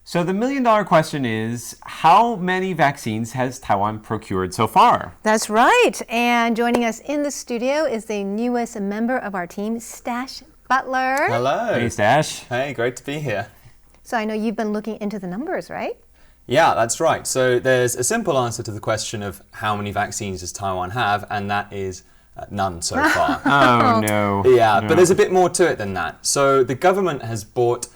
So the million-dollar question is, how many vaccines has Taiwan procured so far? That's right. And joining us in the studio is the newest member of our team, Staś Butler. Hello. Hey, Stash. Hey, great to be here. So I know you've been looking into the numbers, right? Yeah, that's right. So there's a simple answer to the question of how many vaccines does Taiwan have, and that is none so far. Oh, no. Yeah, No. but there's a bit more to it than that. So the government has bought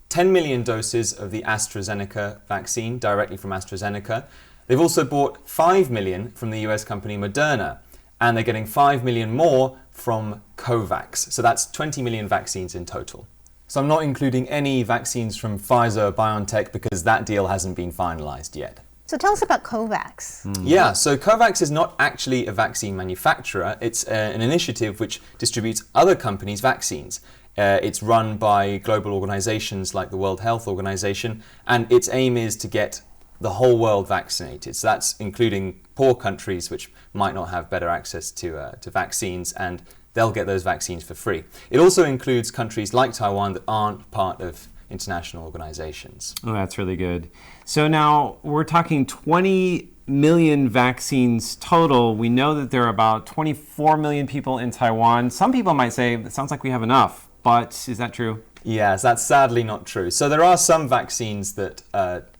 10 million doses of the AstraZeneca vaccine directly from AstraZeneca. They've also bought 5 million from the US company Moderna, and they're getting 5 million more from COVAX. So that's 20 million vaccines in total. So I'm not including any vaccines from Pfizer or BioNTech because that deal hasn't been finalized yet. So tell us about COVAX. Yeah, so COVAX is not actually a vaccine manufacturer. It's an initiative which distributes other companies' vaccines. It's run by global organizations like the World Health Organization, and its aim is to get the whole world vaccinated. So that's including poor countries which might not have better access to vaccines, and they'll get those vaccines for free. It also includes countries like Taiwan that aren't part of international organizations. Oh, that's really good. So now we're talking 20 million vaccines total. We know that there are about 24 million people in Taiwan. Some people might say, it sounds like we have enough. But is that true? Yes, that's sadly not true. So there are some vaccines that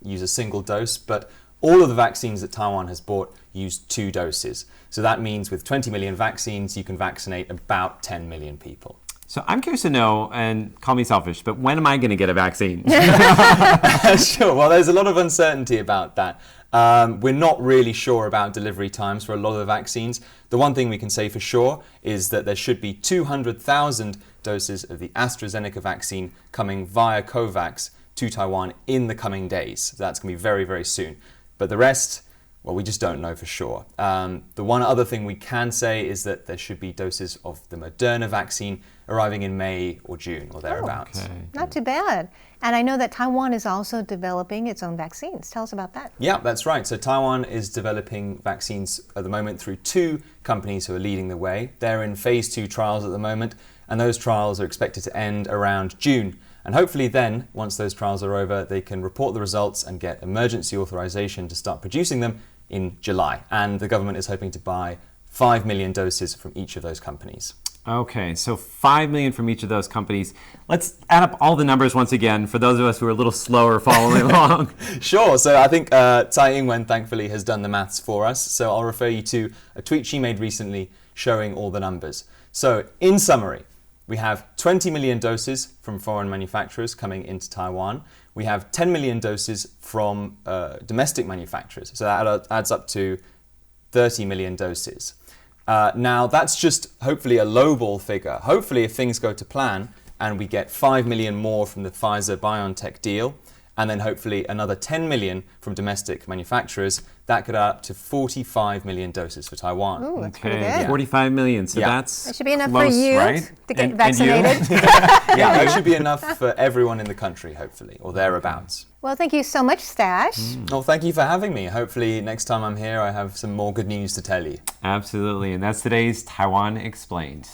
use a single dose, but all of the vaccines that Taiwan has bought use 2 doses. So that means with 20 million vaccines, you can vaccinate about 10 million people. So I'm curious to know, and call me selfish, but when am I going to get a vaccine? Sure, well, there's a lot of uncertainty about that. We're not really sure about delivery times for a lot of the vaccines. The one thing we can say for sure is that there should be 200,000 doses of the AstraZeneca vaccine coming via COVAX to Taiwan in the coming days. So that's going to be very, very soon. But the rest, well, we just don't know for sure. The one other thing we can say is that there should be doses of the Moderna vaccine arriving in May or June or thereabouts. Okay. Not too bad. And I know that Taiwan is also developing its own vaccines. Tell us about that. Yeah, that's right. So Taiwan is developing vaccines at the moment through 2 companies who are leading the way. They're in phase 2 trials at the moment, and those trials are expected to end around June. And hopefully then, once those trials are over, they can report the results and get emergency authorization to start producing them in July. And the government is hoping to buy 5 million doses from each of those companies. Okay, so 5 million from each of those companies. Let's add up all the numbers once again for those of us who are a little slower following along. Sure, so I think Tsai Ing-wen thankfully has done the maths for us. So I'll refer you to a tweet she made recently showing all the numbers. So in summary, we have 20 million doses from foreign manufacturers coming into Taiwan. We have 10 million doses from domestic manufacturers. So that adds up to 30 million doses. Now, that's just hopefully a lowball figure. Hopefully, if things go to plan and we get 5 million more from the Pfizer-BioNTech deal, and then hopefully another 10 million from domestic manufacturers, that could add up to 45 million doses for Taiwan. Ooh, that's pretty Okay, good. 45 million. So Yeah. that's That should be enough close, for you right? to get And you? vaccinated. Yeah, that should be enough for everyone in the country, hopefully, or thereabouts. Well, thank you so much, Stash. Well, thank you for having me. Hopefully, next time I'm here, I have some more good news to tell you. Absolutely. And that's today's Taiwan Explained.